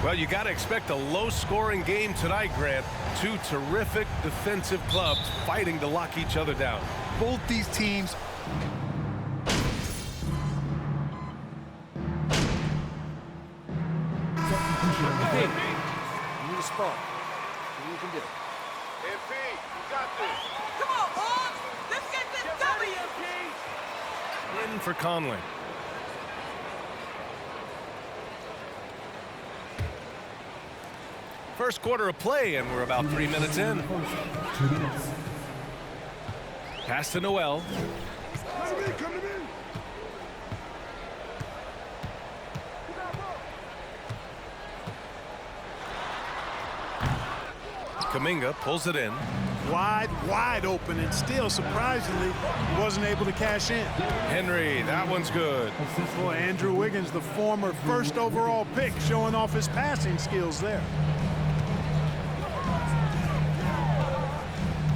Well, you got to expect a low-scoring game tonight, Grant. Two terrific defensive clubs fighting to lock each other down. Both these teams. Hey, you need a spot. What you can do. MP, you got this. Come on, Hobbs! Let's get this W! In for Conley. First quarter of play, and we're about 3 minutes in. Pass to Noel. Come to me, come to me. Kuminga pulls it in. Wide open, and still, surprisingly, he wasn't able to cash in. Henry, that one's good. Boy, Andrew Wiggins, the former first overall pick, showing off his passing skills there.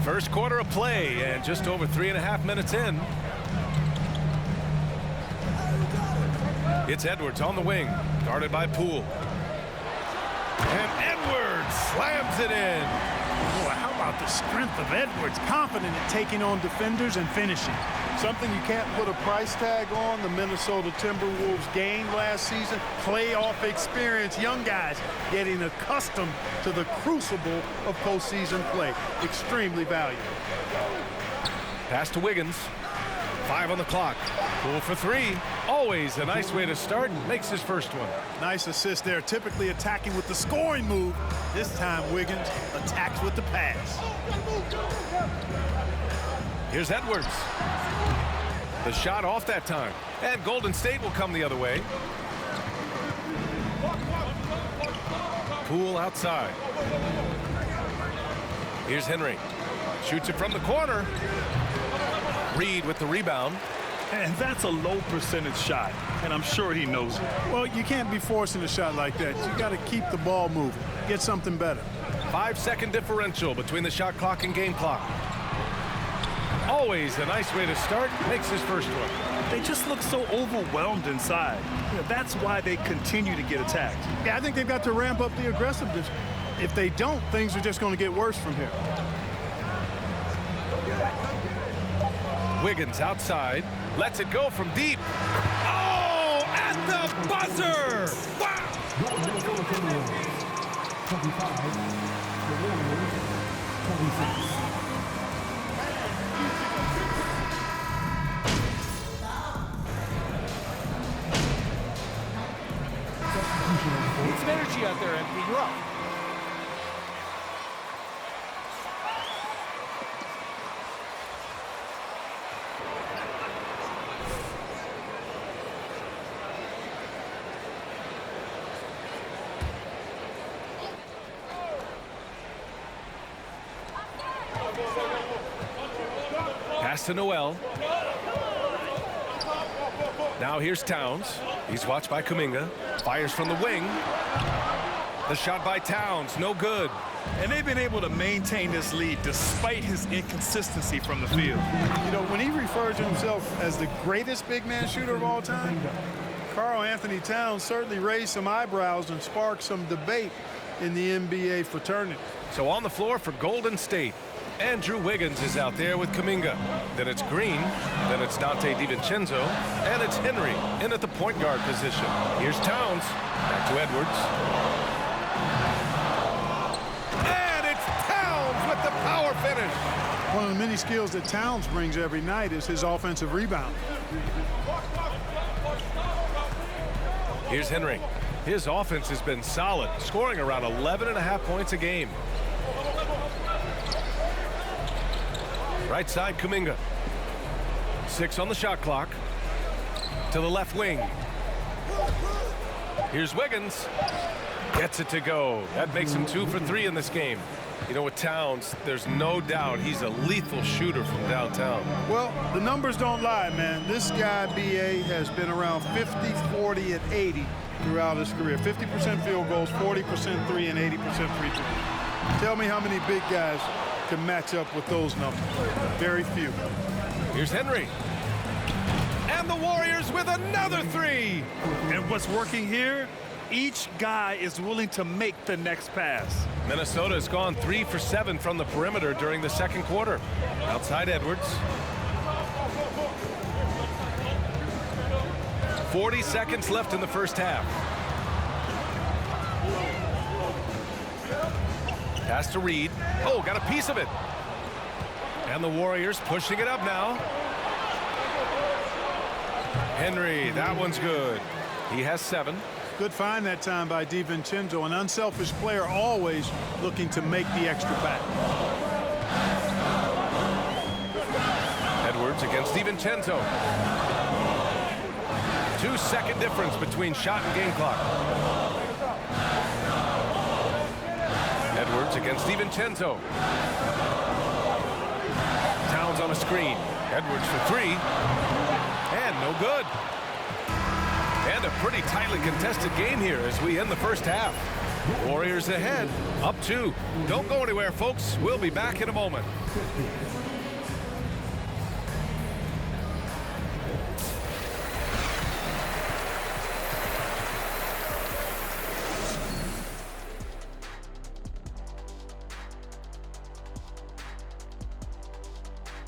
First quarter of play, and just over 3.5 minutes in. It's Edwards on the wing, guarded by Poole. And Edwards slams it in. Boy, how about the strength of Edwards, confident in taking on defenders and finishing. Something you can't put a price tag on. The Minnesota Timberwolves gained last season. Playoff experience, young guys getting accustomed to the crucible of postseason play. Extremely valuable. Pass to Wiggins. 5 on the clock. Poole for 3. Always a nice way to start. Makes his first one. Nice assist there. Typically attacking with the scoring move. This time Wiggins attacks with the pass. Here's Edwards. The shot off that time. And Golden State will come the other way. Poole outside. Here's Henry. Shoots it from the corner. Reed with the rebound. And that's a low percentage shot, and I'm sure he knows it. Well, you can't be forcing a shot like that. You got to keep the ball moving. Get something better. 5-second differential between the shot clock and game clock. Always a nice way to start. Makes his first one. They just look so overwhelmed inside. That's why they continue to get attacked. Yeah, I think they've got to ramp up the aggressiveness. If they don't, things are just going to get worse from here. Wiggins outside. Lets it go from deep. Oh, at the buzzer! Wow! Need some energy out there, MP. You're up. Pass to Noel. Now here's Towns. He's watched by Kuminga. Fires from the wing. The shot by Towns, no good. And they've been able to maintain this lead despite his inconsistency from the field. You know, when he referred to himself as the greatest big man shooter of all time, Karl Anthony Towns certainly raised some eyebrows and sparked some debate in the NBA fraternity. So on the floor for Golden State, Andrew Wiggins is out there with Kuminga. Then it's Green, then it's Dante DiVincenzo, and it's Henry in at the point guard position. Here's Towns, back to Edwards. And it's Towns with the power finish. One of the many skills that Towns brings every night is his offensive rebound. Here's Henry. His offense has been solid, scoring around 11.5 points a game. Right side, Kuminga. 6 on the shot clock. To the left wing. Here's Wiggins. Gets it to go. That makes him 2 for 3 in this game. You know, with Towns, there's no doubt he's a lethal shooter from downtown. Well, the numbers don't lie, man. This guy, B.A., has been around 50, 40, and 80 throughout his career. 50% field goals, 40% three, and 80% free throw. Tell me how many big guys can match up with those numbers. Very few. Here's Henry. And the Warriors with another 3. And what's working here Each guy is willing to make the next pass. Minnesota has gone 3 for 7 from the perimeter during the second quarter. Outside Edwards. 40 seconds left in the first half. Pass to Reed. Oh, got a piece of it. And the Warriors pushing it up now. Henry, that one's good. He has 7. Good find that time by DiVincenzo, an unselfish player always looking to make the extra back. Edwards against DiVincenzo. 2-second difference between shot and game clock. Edwards against DiVincenzo. Towns on a screen. Edwards for 3. And no good. And a pretty tightly contested game here as we end the first half. Warriors ahead, up 2. Don't go anywhere, folks. We'll be back in a moment.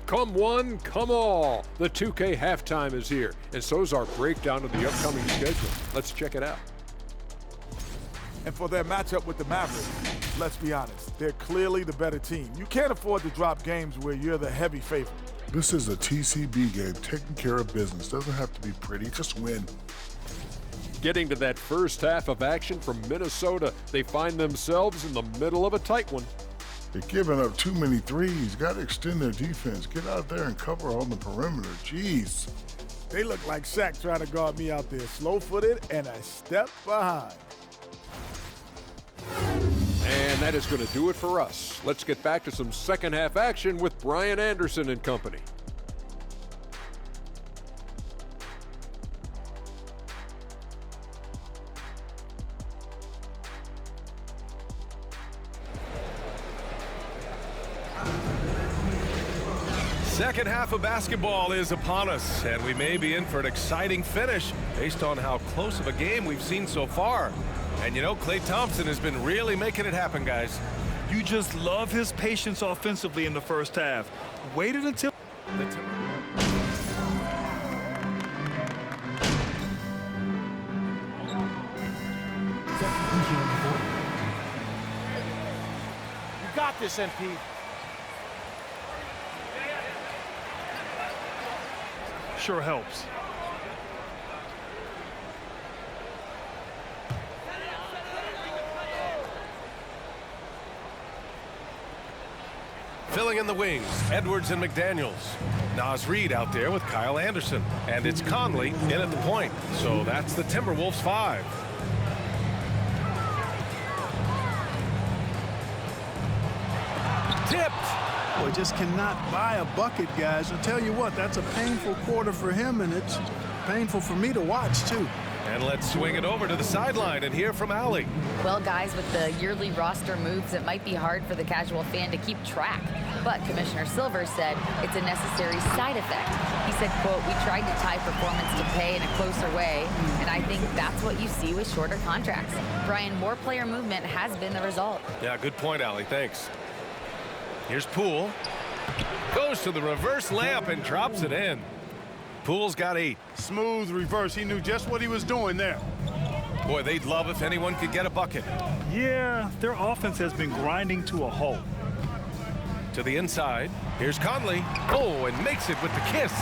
Come one, come all. The 2K halftime is here, and so's our breakdown of the upcoming schedule. Let's check it out. And for their matchup with the Mavericks, let's be honest, they're clearly the better team. You can't afford to drop games where you're the heavy favorite. This is a TCB game, taking care of business. Doesn't have to be pretty, just win. Getting to that first half of action from Minnesota, they find themselves in the middle of a tight one. They're giving up too many threes. Got to extend their defense. Get out there and cover on the perimeter. Jeez. They look like Shaq trying to guard me out there, slow-footed and a step behind. And that is going to do it for us. Let's get back to some second half action with Brian Anderson and company. Second half of basketball is upon us, and we may be in for an exciting finish based on how close of a game we've seen so far. And you know, Klay Thompson has been really making it happen, guys. You just love his patience offensively in the first half. Waited until You got this, MP. sure helps. Filling in the wings, Edwards and McDaniels. Naz Reid out there with Kyle Anderson. And it's Conley in at the point. So that's the Timberwolves 5. Tipped. Boy, just cannot buy a bucket, guys. I'll tell you what, that's a painful quarter for him, and it's painful for me to watch, too. And let's swing it over to the sideline and hear from Allie. Well, guys, with the yearly roster moves, it might be hard for the casual fan to keep track. But Commissioner Silver said it's a necessary side effect. He said, quote, "We tried to tie performance to pay in a closer way, and I think that's what you see with shorter contracts." Brian, more player movement has been the result. Yeah, good point, Allie. Thanks. Here's Poole. Goes to the reverse layup and drops it in. Poole's got 8. Smooth reverse. He knew just what he was doing there. Boy, they'd love if anyone could get a bucket. Yeah, their offense has been grinding to a halt. To the inside. Here's Conley. Oh, and makes it with the kiss.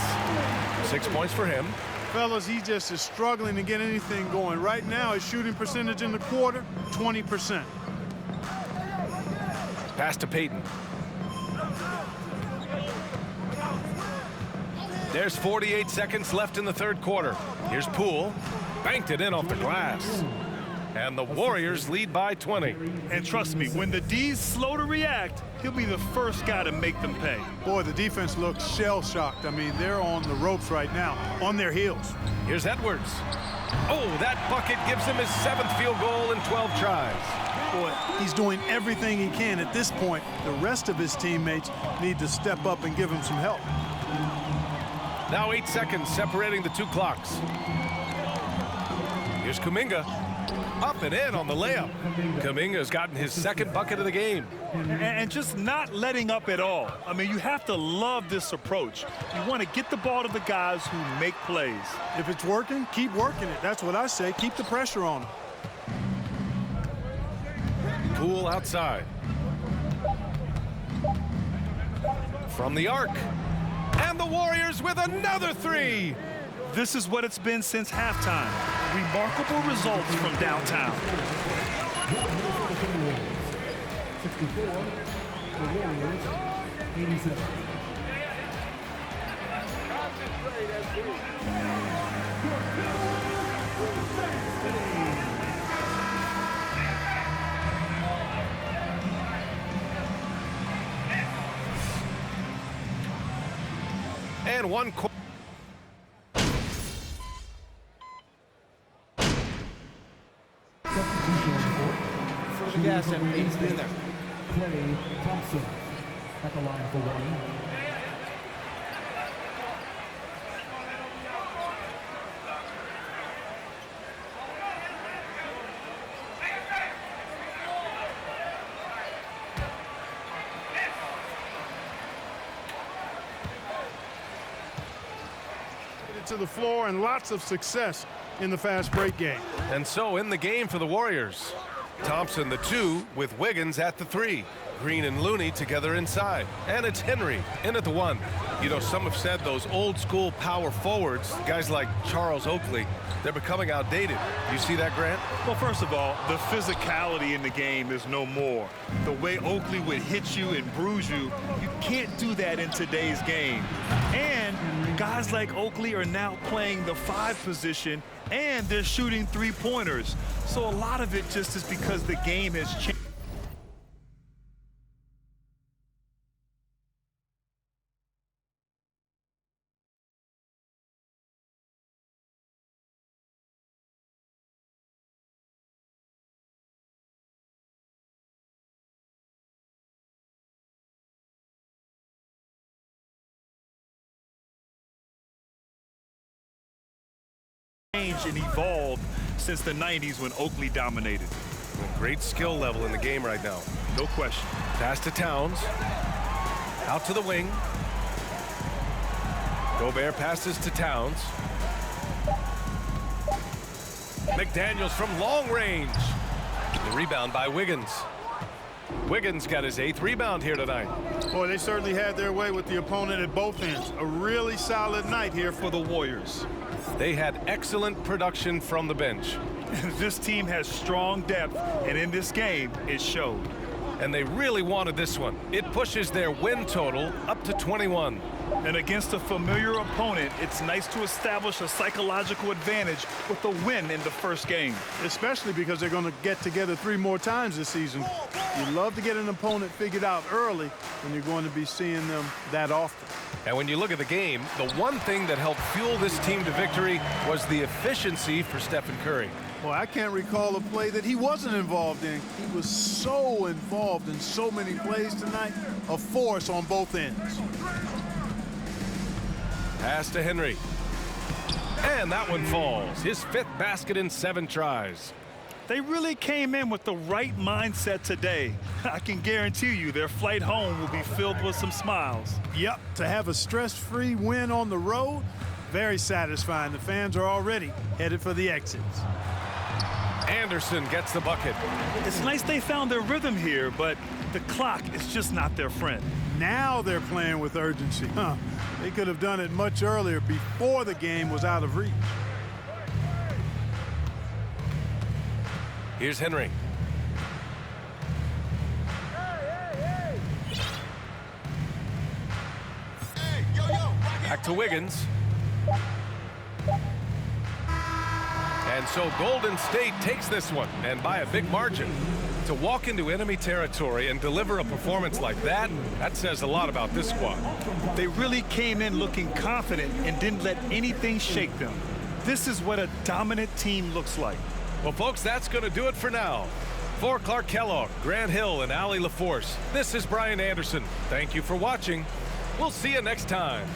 6 points for him. Fellas, he just is struggling to get anything going. Right now, his shooting percentage in the quarter, 20%. Pass to Payton. There's 48 seconds left in the third quarter. Here's Poole. Banked it in off the glass. And the Warriors lead by 20. And trust me, when the D's slow to react, he'll be the first guy to make them pay. Boy, the defense looks shell-shocked. I mean, they're on the ropes right now, on their heels. Here's Edwards. Oh, that bucket gives him his 7th field goal in 12 tries. Boy, he's doing everything he can at this point. The rest of his teammates need to step up and give him some help. Now 8 seconds separating the two clocks. Here's Kuminga. Up and in on the layup. Kuminga's gotten his second bucket of the game. And just not letting up at all. I mean, you have to love this approach. You want to get the ball to the guys who make plays. If it's working, keep working it. That's what I say. Keep the pressure on them. Poole outside. From the arc. And the Warriors with another three. This is what it's been since halftime. Remarkable results from downtown. 64, the Warriors, 87. And one quarter. For the gas and he's been there. Clay Thompson at the line for one. To the floor and lots of success in the fast break game. And so in the game for the Warriors. Thompson the 2 with Wiggins at the 3. Green and Looney together inside. And it's Henry in at the 1. You know, some have said those old school power forwards, guys like Charles Oakley, they're becoming outdated. You see that, Grant? Well, first of all, the physicality in the game is no more. The way Oakley would hit you and bruise you, you can't do that in today's game. And guys like Oakley are now playing the 5 position, and they're shooting 3-pointers. So a lot of it just is because the game has changed. And evolved since the 90s when Oakley dominated. Great skill level in the game right now. No question. Pass to Towns. Out to the wing. Gobert passes to Towns. McDaniels from long range. The rebound by Wiggins. Wiggins got his 8th rebound here tonight. Boy, they certainly had their way with the opponent at both ends. A really solid night here for the Warriors. They had excellent production from the bench. This team has strong depth, and in this game, it showed. And they really wanted this one. It pushes their win total up to 21. And against a familiar opponent, it's nice to establish a psychological advantage with a win in the first game. Especially because they're going to get together 3 more times this season. You love to get an opponent figured out early when you're going to be seeing them that often. And when you look at the game, the one thing that helped fuel this team to victory was the efficiency for Stephen Curry. Well, I can't recall a play that he wasn't involved in. He was so involved in so many plays tonight, a force on both ends. Pass to Henry. And that one falls. His 5th basket in 7 tries. They really came in with the right mindset today. I can guarantee you their flight home will be filled with some smiles. Yep, to have a stress-free win on the road, very satisfying. The fans are already headed for the exits. Anderson gets the bucket. It's nice they found their rhythm here, but the clock is just not their friend. Now they're playing with urgency. They could have done it much earlier, before the game was out of reach. Here's Henry. Back to Wiggins. And so Golden State takes this one, and by a big margin. To walk into enemy territory and deliver a performance like that, that says a lot about this squad. They really came in looking confident and didn't let anything shake them. This is what a dominant team looks like. Well, folks, that's going to do it for now. For Clark Kellogg, Grant Hill, and Allie LaForce, this is Brian Anderson. Thank you for watching. We'll see you next time.